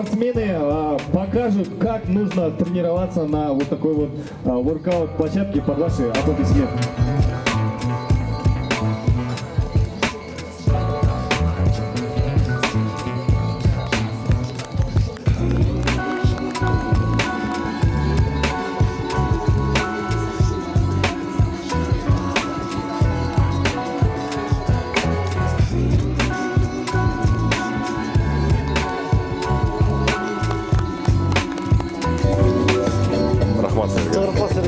спортсмены покажут, как нужно тренироваться на вот такой вот воркаут-площадке под ваши аплодисменты. Рахмат.